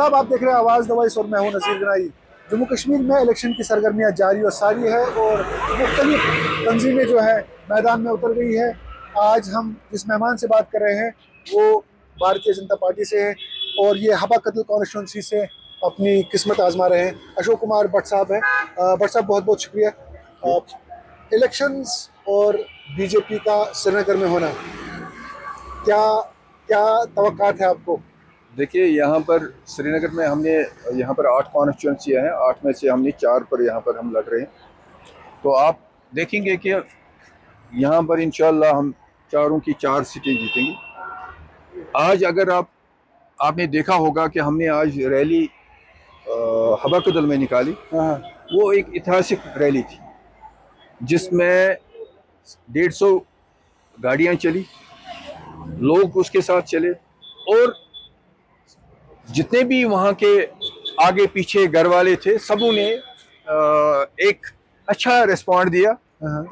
आदाब, आप देख रहे हैं आवाज़ द वॉइस और मैं हूं नज़ीर गनाई। जम्मू कश्मीर में इलेक्शन की सरगर्मियां जारी और सारी है और मुख्तलिफ तंजीमें जो है मैदान में उतर गई है। आज हम जिस मेहमान से बात कर रहे हैं वो भारतीय जनता पार्टी से है और ये हबा कदल कॉन्स्टिट्यूंसी से अपनी किस्मत आजमा रहे हैं। अशोक कुमार भट्ट साहब हैं। भट्ट साहब, बहुत बहुत शुक्रिया। इलेक्शंस और बीजेपी का श्रीनगर में होना, क्या क्या तवक्कात है आपको? देखिए, यहाँ पर श्रीनगर में हमने यहाँ पर 8 कॉन्स्टिट्यूंसियाँ हैं, 8 में से हमने 4 पर यहाँ पर हम लड़ रहे हैं। तो आप देखेंगे कि यहाँ पर इंशाल्लाह हम चारों की 4 सीटें जीतेंगे। आज अगर आपने देखा होगा कि हमने आज रैली हबा कदल में निकाली। वो एक ऐतिहासिक रैली थी जिसमें 150 गाड़ियाँ चली, लोग उसके साथ चले और जितने भी वहाँ के आगे पीछे घर वाले थे सबों ने एक अच्छा रिस्पॉन्ड दिया।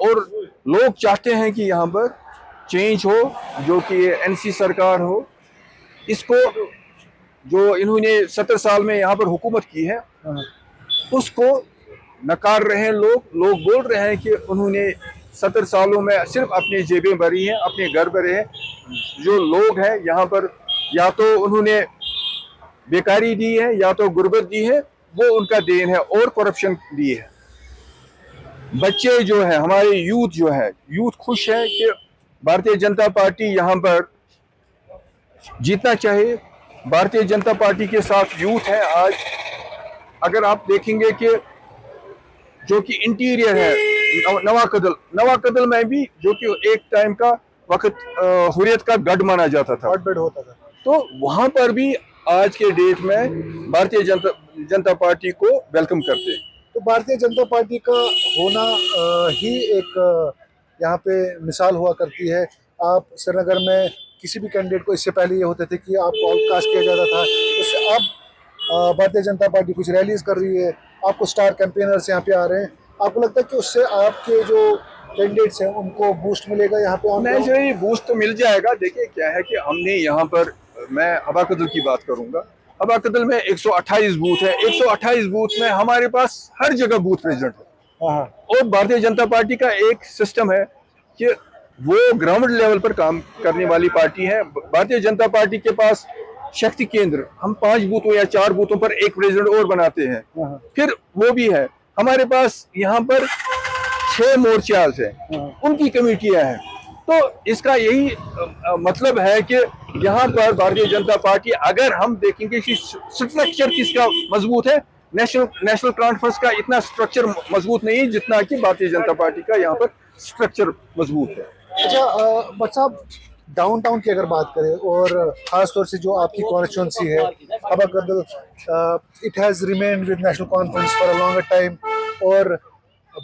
और लोग चाहते हैं कि यहाँ पर चेंज हो, जो कि एनसी सरकार हो। इसको जो इन्होंने 70 साल में यहाँ पर हुकूमत की है उसको नकार रहे हैं लोग बोल रहे हैं कि उन्होंने 70 सालों में सिर्फ अपनी जेबें भरी हैं, अपने घर भरे हैं। जो लोग हैं यहाँ पर या तो उन्होंने बेकारी दी है या तो गुर्बत दी है, वो उनका देन है, और करप्शन दी है। बच्चे जो है, हमारे यूथ खुश है कि भारतीय जनता पार्टी यहाँ पर जीतना चाहिए। भारतीय जनता पार्टी के साथ यूथ है। आज अगर आप देखेंगे कि जो कि इंटीरियर है नवा कदल में भी, जो कि एक टाइम का वक्त हुर्रियत का गढ़ माना जाता था, हॉटबेड होता था, तो वहां पर भी आज के डेट में भारतीय जनता पार्टी को वेलकम करते हैं। तो भारतीय जनता पार्टी का होना ही एक यहाँ पे मिसाल हुआ करती है। आप श्रीनगर में किसी भी कैंडिडेट को, इससे पहले ये होते थे कि आपको आउटकास्ट किया जाता था, उससे अब भारतीय जनता पार्टी कुछ रैलीज कर रही है, आपको स्टार कैंपेनर्स यहाँ पे आ रहे हैं। आपको लगता है कि उससे आपके जो कैंडिडेट्स हैं उनको बूस्ट मिलेगा यहाँ पे? नेचुरली बूस्ट तो मिल जाएगा। देखिए क्या है कि हमने यहाँ पर, मैं हबा कदल की बात करूंगा, हबा कदल में 128 बूथ है। 128 बूथ में हमारे पास हर जगह बूथ प्रेसिडेंट है। और भारतीय जनता पार्टी का एक सिस्टम है कि वो ग्राउंड लेवल पर काम करने वाली पार्टी है। भारतीय जनता पार्टी के पास शक्ति केंद्र, हम 5 बूथों या 4 बूथों पर एक प्रेसिडेंट और बनाते हैं, फिर वो भी है। हमारे पास यहाँ पर 6 मोर्चाज हैं, उनकी कमेटियां हैं। तो इसका यही मतलब है कि यहाँ पर भारतीय जनता पार्टी, अगर हम देखेंगे कि स्ट्रक्चर किसका मजबूत है, नेशनल कॉन्फ्रेंस का इतना स्ट्रक्चर मजबूत नहीं है जितना कि भारतीय जनता पार्टी का यहाँ पर स्ट्रक्चर मजबूत है। अच्छा भट्ट साहब, डाउनटाउन की अगर बात करें और खास तौर से जो आपकी कॉन्स्टिट्यूंसी है Habba Kadal, it has remained with National Conference for a longer time, और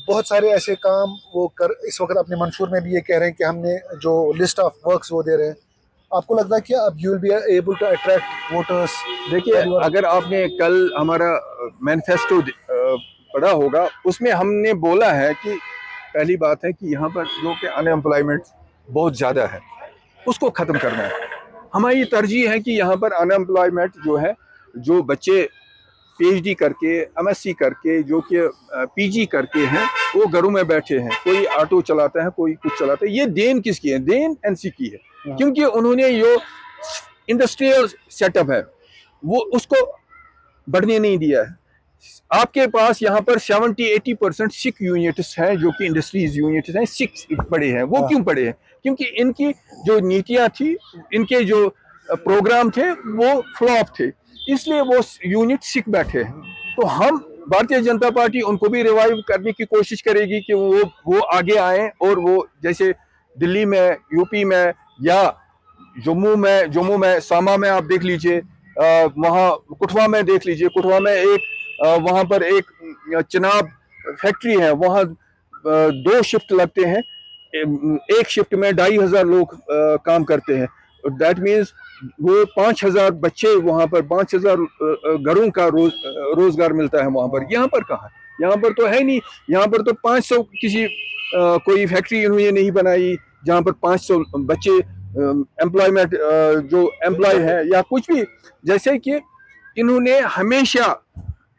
बहुत सारे ऐसे काम वो इस वक्त अपने मंशूर में भी ये कह रहे हैं कि हमने जो लिस्ट ऑफ वर्क्स वो दे रहे हैं। आपको लगता है कि अब you will be able to attract voters? देखिए, अगर आपने कल हमारा मैनिफेस्टो पढ़ा होगा, उसमें हमने बोला है कि पहली बात है कि यहाँ पर जो कि अनएम्प्लॉयमेंट बहुत ज़्यादा है, उसको ख़त्म करना है। हमारी तरजीह है कि यहाँ पर अनएम्प्लॉयमेंट जो है, जो बच्चे पीएचडी करके, एमएससी करके, जो कि पीजी करके हैं, वो घरों में बैठे हैं। कोई ऑटो चलाता है, कोई कुछ चलाता है। ये देन किसकी है? देन एनसी की है, क्योंकि उन्होंने जो इंडस्ट्रियल सेटअप है वो उसको बढ़ने नहीं दिया है। आपके पास यहाँ पर 70-80% सिख यूनिट्स हैं, जो कि इंडस्ट्रीज यूनिट्स हैं, सिख पड़े हैं। वो क्यों पड़े हैं? क्योंकि इनकी जो नीतियाँ थी, इनके जो प्रोग्राम थे, वो फ्लॉप थे, इसलिए वो यूनिट सिख बैठे हैं। तो हम भारतीय जनता पार्टी उनको भी रिवाइव करने की कोशिश करेगी कि वो आगे आए, और वो जैसे दिल्ली में, यूपी में या जम्मू में सामा में आप देख लीजिए, वहाँ कुठवा में देख लीजिए। कुठवा में वहाँ पर एक चिनाब फैक्ट्री है, वहाँ 2 शिफ्ट लगते हैं। एक शिफ्ट में 2500 लोग काम करते हैं। दैट मीन्स वो 5000 बच्चे, वहाँ पर 5000 घरों का रोजगार मिलता है वहाँ पर। यहाँ पर कहाँ? यहाँ पर तो है नहीं। यहाँ पर तो 500 किसी कोई फैक्ट्री इन्होंने नहीं बनाई जहाँ पर 500 बच्चे एम्प्लॉयमेंट जो एम्प्लॉय है या कुछ भी। जैसे कि इन्होंने हमेशा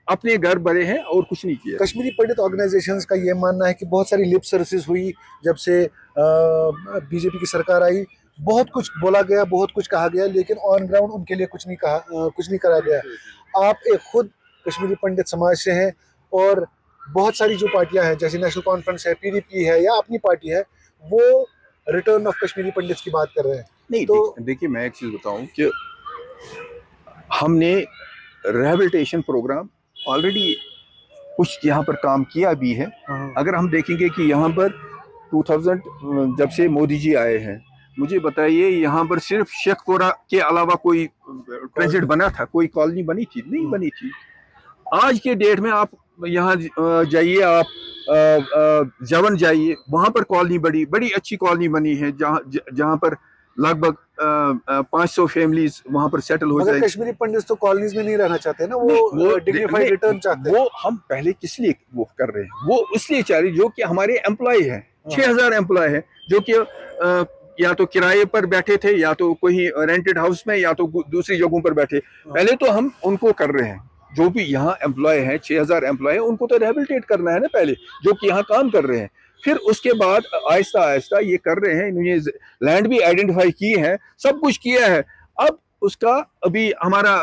अपने घर भरे हैं और कुछ नहीं किया। कश्मीरी पंडित ऑर्गेनाइजेशंस का ये मानना है कि बहुत सारी लिप सर्विसेज हुई जब से बीजेपी की सरकार आई, बहुत कुछ बोला गया, बहुत कुछ कहा गया, लेकिन ऑन ग्राउंड उनके लिए कुछ नहीं कहा, कुछ नहीं करा गया। आप एक खुद कश्मीरी पंडित समाज से हैं और बहुत सारी जो पार्टियां हैं जैसे नेशनल कॉन्फ्रेंस है, पीडीपी है या अपनी पार्टी है, वो रिटर्न ऑफ कश्मीरी पंडित्स की बात कर रहे हैं। नहीं तो देखिए मैं एक चीज़ बताऊं कि हमने रिहैबिलिटेशन प्रोग्राम ऑलरेडी कुछ यहाँ पर काम किया भी है। अगर हम देखेंगे कि यहाँ पर 2000 जब से मोदी जी आए हैं, मुझे बताइए यहाँ पर सिर्फ शेखपुरा के अलावा कोई ट्रांजिट बना था, कोई कॉलोनी बनी थी? नहीं बनी थी। आज के डेट में आप यहाँ जाइए, आप जवन जाइए, वहाँ पर कॉलोनी बड़ी अच्छी कॉलोनी बनी है जहाँ पर लगभग 500 फैमिलीज वहाँ पर सेटल हो जाएगी। कश्मीरी पंडित तो कॉलोनीज में नहीं रहना चाहते ना, वो डिग्निफाइड रिटर्न चाहते हैं। वो हम पहले किस लिए वो कर रहे हैं? वो इसलिए चाह रहे जो कि हमारे एम्प्लॉय हैं, 6000 एम्प्लॉय हैं जो कि या तो किराए पर बैठे थे, या तो कोई रेंटेड हाउस में, या तो दूसरी जगहों पर बैठे। पहले तो हम उनको कर रहे हैं, जो भी यहाँ एम्प्लॉय हैं, 6000 एम्प्लॉय हैं, उनको तो रिहैबिलिटेट करना है ना पहले, जो कि यहाँ काम कर रहे हैं। फिर उसके बाद आहिस्ता आहिस्ता ये कर रहे हैं, इन्होंने लैंड भी आइडेंटिफाई की है, सब कुछ किया है। अब उसका अभी हमारा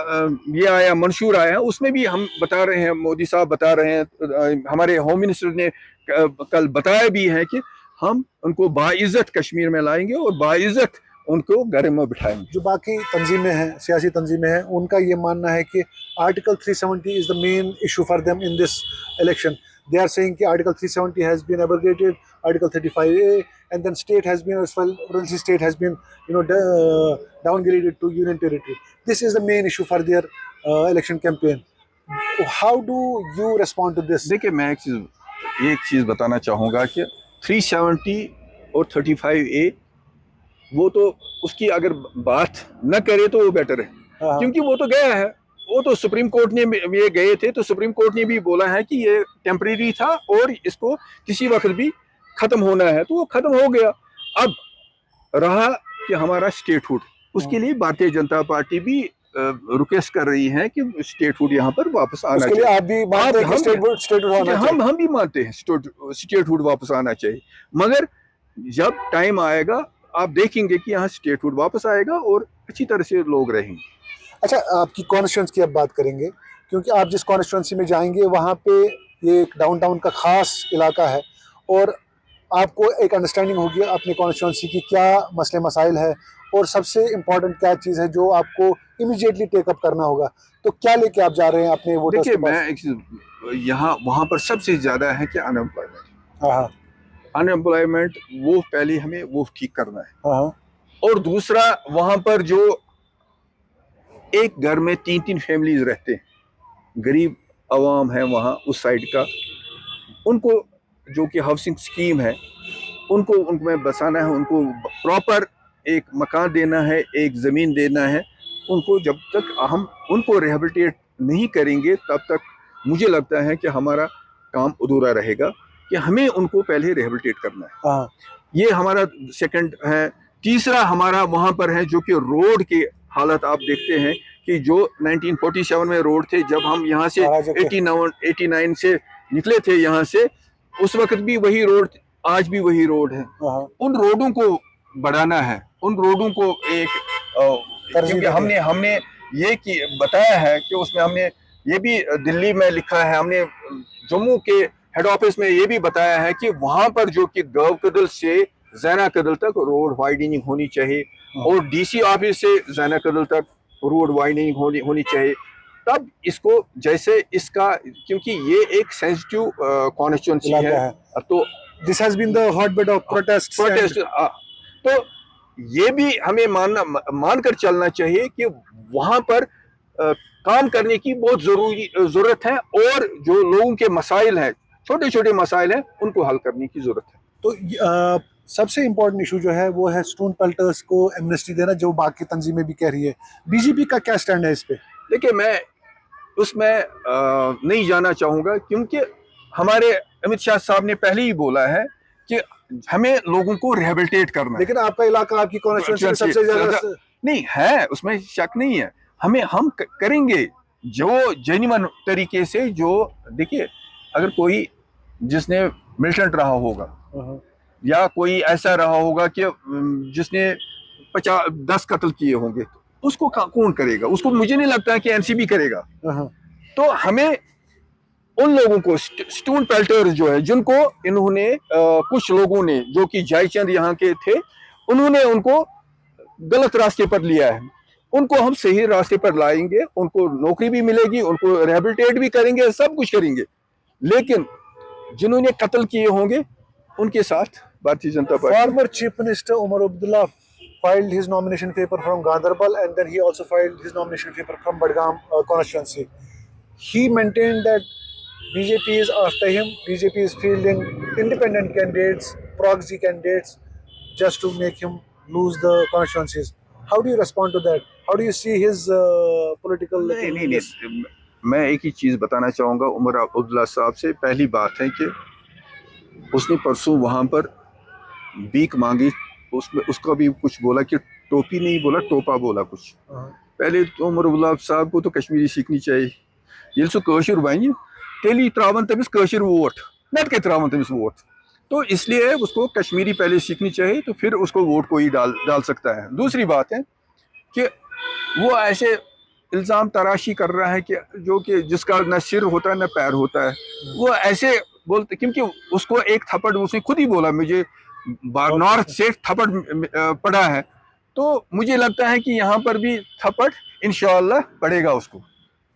ये आया, मंशूर आया, उसमें भी हम बता रहे हैं, मोदी साहब बता रहे हैं, हमारे होम मिनिस्टर ने कल बताया भी है कि हम उनको बाइज्जत कश्मीर में लाएंगे और बाइज्जत उनको घर में बिठाएंगे। जो बाकी तंजीमें हैं, सियासी तंजीमें हैं, उनका ये मानना है कि article 370 is the main issue for them in this election. They are saying कि Article 370 has been abrogated, Article 35A, and then state has been, as well, Uransi state has been, downgraded to union territory. This is the main issue for their election campaign. How do you respond to this? देखिए मैं एक चीज़ बताना चाहूँगा कि 370 और 35A वो तो उसकी अगर बात न करे तो वो बेटर है, क्योंकि वो तो गया है। वो तो सुप्रीम कोर्ट ने ये गए थे, तो सुप्रीम कोर्ट ने भी बोला है कि ये टेम्परेरी था और इसको किसी वक्त भी खत्म होना है, तो वो खत्म हो गया। अब रहा कि हमारा स्टेटहुड, उसके लिए भारतीय जनता पार्टी भी रिक्वेस्ट कर रही है कि स्टेटहुड यहाँ पर वापस आना चाहिए। आप भी मानते हैं कि स्टेटहुड आना चाहिए? हम भी मानते हैं स्टेटहुड वापस आना चाहिए, मगर जब टाइम आएगा आप देखेंगे कि यहाँ स्टेटहुड वापस आएगा और अच्छी तरह से लोग रहेंगे। अच्छा, आपकी कॉन्स्टिट्यूंसी की अब बात करेंगे, क्योंकि आप जिस कॉन्स्टिट्यूंसी में जाएंगे वहाँ पे ये एक डाउनटाउन का खास इलाका है और आपको एक अंडरस्टैंडिंग होगी अपने कॉन्स्टिट्यूंसी की क्या मसले मसाइल है और सबसे इम्पोर्टेंट क्या चीज़ है जो आपको इमीडिएटली टेकअप करना होगा। तो क्या लेके आप जा रहे हैं अपने वोटर्स के पास? मैं एक चीज़ यहाँ वहाँ पर सबसे ज़्यादा है कि अनएम्प्लॉयमेंट। हाँ, अनएम्प्लॉयमेंट वो पहले हमें वो ठीक करना है। हाँ, और दूसरा, वहाँ पर जो एक घर में 3-3 फैमिलीज रहते हैं, गरीब आवाम है वहाँ उस साइड का, उनको जो कि हाउसिंग स्कीम है उनको उनमें बसाना है, उनको प्रॉपर एक मकान देना है, एक ज़मीन देना है उनको। जब तक हम उनको रिहैबिलिटेट नहीं करेंगे तब तक मुझे लगता है कि हमारा काम अधूरा रहेगा, कि हमें उनको पहले रिहैबिलिटेट करना है। हाँ। ये हमारा सेकंड है। तीसरा हमारा वहाँ पर है जो कि रोड की हालत आप देखते हैं कि जो 1947 में रोड थे, जब हम यहाँ से 89 से निकले थे यहाँ से, उस वक्त भी वही रोड, आज भी वही रोड है। उन रोडों को बढ़ाना है, उन रोडों को एक क्योंकि हमने ये कि बताया है कि उसमें हमने ये भी दिल्ली में लिखा है, हमने जम्मू के हेड ऑफिस में ये भी बताया है कि वहाँ पर जो कि गव कदल से जैना कदल तक रोड वाइडनिंग होनी चाहिए और डीसी ऑफिस से जैना कदल तक रोड वाइडनिंग होनी चाहिए। तब इसको जैसे इसका, क्योंकि ये एक सेंसिटिव कॉन्स्टिट्यूएंसी है, तो this has been the hotbed of protest. तो ये भी हमें मानकर चलना चाहिए कि वहां पर काम करने की बहुत जरूरत है और जो लोगों के मसाइल हैं, छोटे छोटे मसाइल हैं, उनको हल करने की जरूरत है। तो सबसे इम्पोर्टेंट इशू जो है वो है स्टोन पेल्टर्स को एमनेस्टी देना, जो बाकी तंजीमें भी कह रही है। बीजेपी का क्या स्टैंड है इस पे? देखिए मैं उसमें नहीं जाना चाहूँगा, क्योंकि हमारे अमित शाह साहब ने पहले ही बोला है कि हमें लोगों को रिहैबिलिटेट करना है। लेकिन आपका इलाका, आपकी कॉन्स्टिट्यूएंसी सबसे ज्यादा नहीं है, उसमें शक नहीं है, हम करेंगे, जो जेन्युइन तरीके से, जो देखिए अगर कोई जिसने मिलिटेंट रहा होगा या कोई ऐसा रहा होगा कि जिसने 50-10 कत्ल किए होंगे, तो उसको कौन करेगा? उसको मुझे नहीं लगता है कि एनसीबी करेगा। तो हमें उन लोगों को, स्टोन पेल्टर्स जो है, जिनको इन्होंने कुछ लोगों ने जो कि जयचंद यहाँ के थे, उन्होंने उनको गलत रास्ते पर लिया है, उनको हम सही रास्ते पर लाएंगे, उनको नौकरी भी मिलेगी, उनको रिहेबिलिटेट भी करेंगे, सब कुछ करेंगे। लेकिन जिन्होंने कत्ल किए होंगे उनके साथ भारतीय Janata party. Former Chief Minister Umar Abdullah filed his nomination paper from Ganderbal, and then he also filed his nomination paper from Badgam constituency. He maintained that BJP is after him. BJP is fielding independent candidates, proxy candidates, just to make him lose the constituencies. How do you respond to that? How do you see his political? नहीं, मैं एक ही चीज़ बताना चाहूँगा उमर अब्दुल्ला साहब से। पहली बात है कि उसने परसों वहाँ पर भीख मांगी, उसमें उसका भी कुछ बोला कि टोपी नहीं बोला, टोपा बोला कुछ। पहले तो उमर अब्दुल्ला साहब को तो कश्मीरी सीखनी चाहिए। ये सो कशर बन तेली त्रावन तमिस कशर वोट नट के त्रावन तमिस वोट, तो इसलिए उसको कश्मीरी पहले सीखनी चाहिए, तो फिर उसको वोट कोई डाल सकता है। दूसरी बात है कि वो ऐसे इल्ज़ाम तराशी कर रहा है कि जो कि जिसका न सिर होता है न पैर होता है, वो ऐसे बोलते, क्योंकि उसको एक थप्पड़ उसने खुद ही बोला, मुझे नॉर्थ से थप्पड़ पड़ा है, तो मुझे लगता है कि यहाँ पर भी थप्पड़ इंशाअल्लाह पड़ेगा उसको।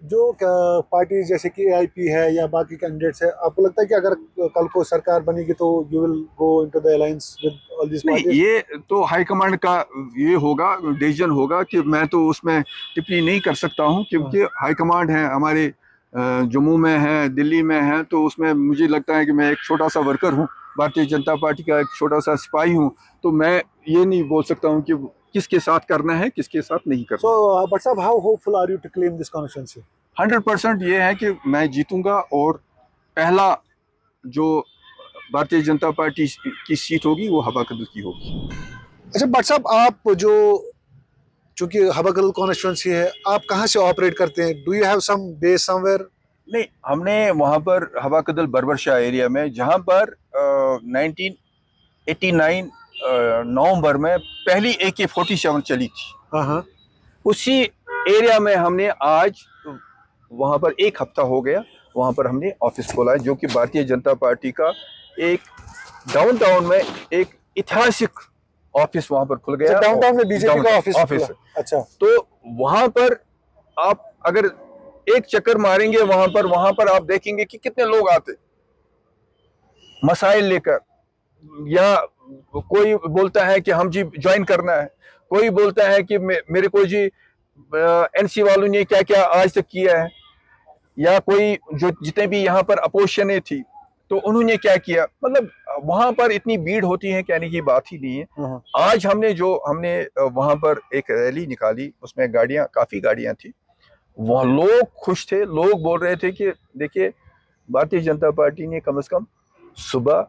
जो पार्टी जैसे कि AIP है या बाकी कैंडिडेट्स है, आपको लगता है कि अगर कल को सरकार बनेगी तो you will go into the alliance with all this parties? नहीं, ये तो हाईकमांड का ये होगा, डिसीजन होगा, कि मैं तो उसमें टिप्पणी नहीं कर सकता हूँ, क्योंकि हाईकमांड है हमारे जम्मू में है, दिल्ली में है, तो उसमें मुझे लगता है कि मैं एक छोटा सा वर्कर हूँ, भारतीय जनता पार्टी का एक छोटा सा सिपाही हूँ, तो मैं ये नहीं बोल सकता हूँ कि किसके साथ करना है, किसके साथ नहीं करना। So, but साहब, how hopeful are you to claim this constituency? 100% ये है कि मैं जीतूंगा, और पहला जो भारतीय जनता पार्टी की सीट होगी वो हवा कदल की होगी। अच्छा भट्ट साहब, आप जो चूंकि हवा कदल कॉन्स्टिट्यूंसी है, आप कहाँ से ऑपरेट करते हैं? Do you have some base somewhere? नहीं, हमने वहाँ पर हवा कदल बरबरशाह एरिया में, जहाँ पर 1989 नवंबर में पहली AK-47 चली थी, उसी एरिया में हमने आज वहाँ पर एक हफ्ता हो गया, वहाँ पर हमने ऑफिस खोला है, जो कि भारतीय जनता पार्टी का एक डाउनटाउन में एक ऐतिहासिक ऑफिस वहाँ पर खुल गया। डाउनटाउन में बीजेपी का ऑफिस? अच्छा, तो वहाँ पर आप अगर एक चक्कर मारेंगे वहाँ पर आप देखेंगे कि कितने लोग आते मसाइल लेकर, या कोई बोलता है कि हम जी ज्वाइन करना है, कोई बोलता है कि मेरे को जी NC वालों ने क्या क्या आज तक किया है, या कोई जो जितने भी यहाँ पर अपोजिशन थी तो उन्होंने क्या किया। मतलब वहाँ पर इतनी भीड़ होती है, कहने की बात ही नहीं है। आज हमने वहाँ पर एक रैली निकाली, उसमें काफ़ी गाड़ियाँ थी, वह लोग खुश थे, लोग बोल रहे थे कि देखिए भारतीय जनता पार्टी ने कम से कम सुबह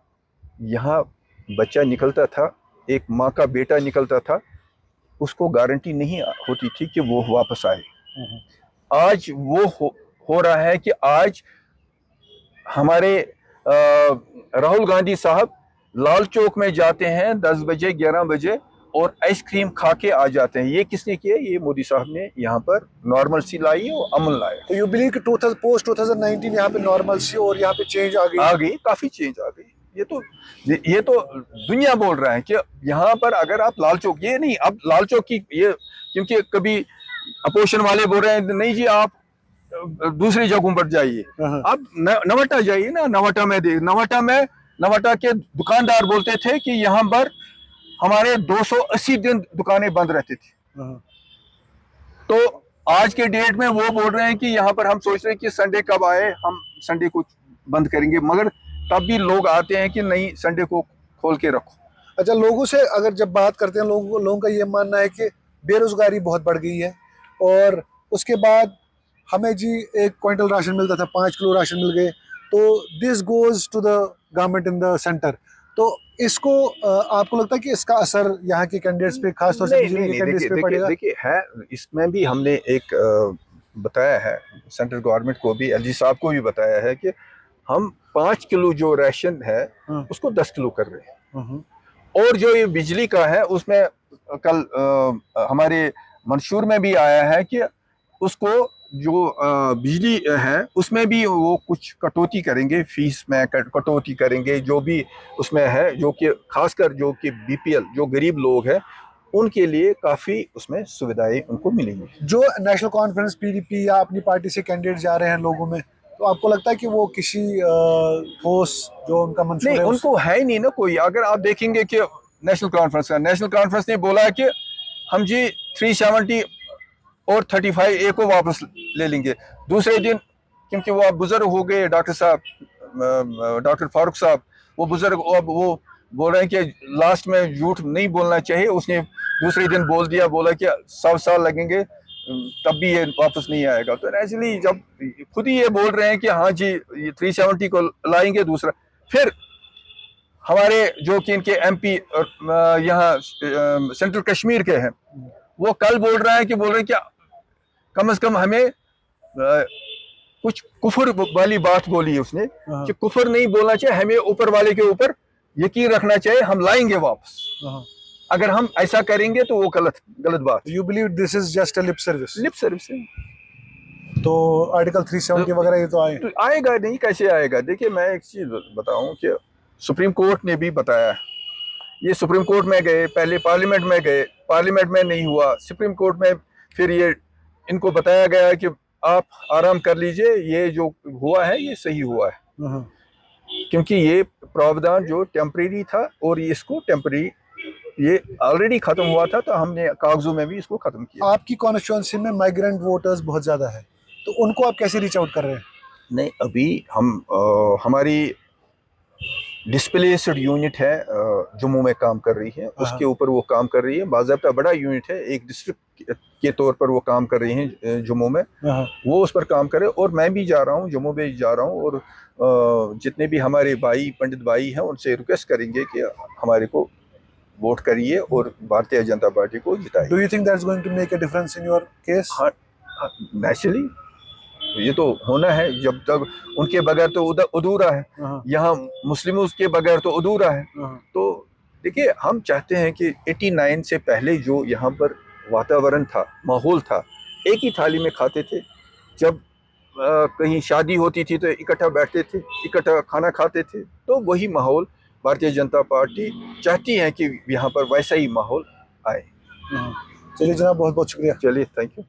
यहाँ बच्चा निकलता था, एक माँ का बेटा निकलता था, उसको गारंटी नहीं होती थी कि वो वापस आए। आज वो हो रहा है कि आज हमारे राहुल गांधी साहब लाल चौक में जाते हैं 10 बजे 11 बजे और आइसक्रीम खा के आ जाते हैं। ये किसने किया? ये मोदी साहब ने यहाँ पर नॉर्मल सी लाई और अमन लाया। तो यू बिलीव कि पोस्ट 2019 यहाँ पे नॉर्मल सी और यहाँ पे चेंज आ गई? काफी चेंज आ गई। ये तो दुनिया बोल रहा है कि यहाँ पर अगर आप लाल चौक, ये नहीं अब लाल चौक की ये, क्योंकि कभी अपोजिशन वाले बोल रहे हैं नहीं जी आप दूसरी जगहों पर जाइए, आप नवाटा जाइए ना। नवाटा के दुकानदार बोलते थे कि यहाँ पर हमारे 280 दिन दुकानें बंद रहती थी, तो आज के डेट में वो बोल रहे हैं कि यहाँ पर हम सोच रहे हैं कि संडे कब आए, हम संडे को बंद करेंगे, मगर तब भी लोग आते हैं कि नहीं संडे को खोल के रखो। अच्छा, लोगों से अगर जब बात करते हैं, लोगों का ये मानना है कि बेरोजगारी बहुत बढ़ गई है, और उसके बाद हमें जी 1 क्विंटल राशन मिलता था, 5 किलो राशन मिल गए, तो this goes to the government in the centre. तो इसको आपको लगता है कि इसका असर यहाँ के कैंडिडेट्स पे, खासतौर से बीजेपी के कैंडिडेट्स पे पड़ेगा? देखिए है, इसमें भी हमने एक बताया है, सेंट्रल गवर्नमेंट को भी, एलजी साहब को भी बताया है कि हम 5 किलो जो राशन है उसको 10 किलो कर रहे हैं। और जो ये बिजली का है उसमें कल हमारे मंशूर में भी आया है कि उसको जो बिजली है उसमें भी वो कुछ कटौती करेंगे, फीस में कटौती करेंगे, जो भी उसमें है, जो कि खासकर जो कि बीपीएल जो गरीब लोग हैं उनके लिए काफ़ी उसमें सुविधाएं उनको मिलेंगी। जो नेशनल कॉन्फ्रेंस पीडीपी या अपनी पार्टी से कैंडिडेट जा रहे हैं लोगों में, तो आपको लगता है कि वो किसी ठोस जो उनका मंशूर नहीं, है उनको है ही नहीं ना कोई। अगर आप देखेंगे कि नेशनल कॉन्फ्रेंस ने बोला है कि हम जी 370 और 35 ए को वापस ले लेंगे। दूसरे दिन क्योंकि वो अब बुजुर्ग हो गए, डॉक्टर साहब, डॉक्टर फारूक साहब, वो बुजुर्ग, अब वो बोल रहे हैं कि लास्ट में झूठ नहीं बोलना चाहिए। उसने दूसरे दिन बोल दिया, बोला कि 100 साल लगेंगे तब भी ये वापस नहीं आएगा। तो नेचुरली जब खुद ही ये बोल रहे हैं कि हाँ जी ये 370 को लाएंगे, दूसरा फिर हमारे जो कि इनके एमपी यहाँ सेंट्रल कश्मीर के हैं, वो कल बोल रहे हैं कि कम से कम हमें कुछ कुफर वाली बात बोली है उसने कि कुफर नहीं बोलना चाहिए, हमें ऊपर वाले के ऊपर यकीन रखना चाहिए, हम लाएंगे वापस। अगर हम ऐसा करेंगे तो वो गलत बात। You believe this is just a lip service? Lip service है। तो आर्टिकल 370 वगैरह ये तो आएगा नहीं, कैसे आएगा? देखिए मैं एक चीज बताऊं कि सुप्रीम कोर्ट ने भी बताया, ये सुप्रीम कोर्ट में गए, पहले पार्लियामेंट में गए, पार्लियामेंट में नहीं हुआ, सुप्रीम कोर्ट में फिर ये इनको बताया गया कि आप आराम कर लीजिए, ये जो हुआ है ये सही हुआ है, क्योंकि ये प्रावधान जो टेम्परेरी था और इसको टेम्परेरी ये ऑलरेडी खत्म हुआ था, तो हमने कागजों में भी इसको खत्म किया। आपकी कॉन्स्टिट्यूंसी में माइग्रेंट वोटर्स बहुत ज्यादा है, तो उनको आप कैसे रीच आउट कर रहे हैं? नहीं, अभी हम हमारी डिस्प्लेस्ड यूनिट है जम्मू में काम कर रही है, उसके ऊपर वो काम कर रही है। बाज़ाब्ता बड़ा यूनिट है, एक डिस्ट्रिक्ट के तौर पर वो काम कर रही हैं जम्मू में, वो उस पर काम करे। और मैं भी जा रहा हूँ, जम्मू में जा रहा हूँ, और जितने भी हमारे भाई पंडित भाई हैं उनसे रिक्वेस्ट करेंगे कि हमारे को वोट करिए और भारतीय जनता पार्टी को जिताइए। Do you think that's going to make a difference in your case? हाँ, नेचुरली ये तो होना है, जब तक उनके बगैर तो अधूरा है, यहाँ मुस्लिमों के बगैर तो अधूरा है। तो देखिए हम चाहते हैं कि 89 से पहले जो यहाँ पर वातावरण था, माहौल था, एक ही थाली में खाते थे, जब कहीं शादी होती थी तो इकट्ठा बैठते थे, इकट्ठा खाना खाते थे, तो वही माहौल भारतीय जनता पार्टी चाहती है कि यहाँ पर वैसा ही माहौल आए। चलिए जनाब, बहुत बहुत शुक्रिया। चलिए, थैंक यू।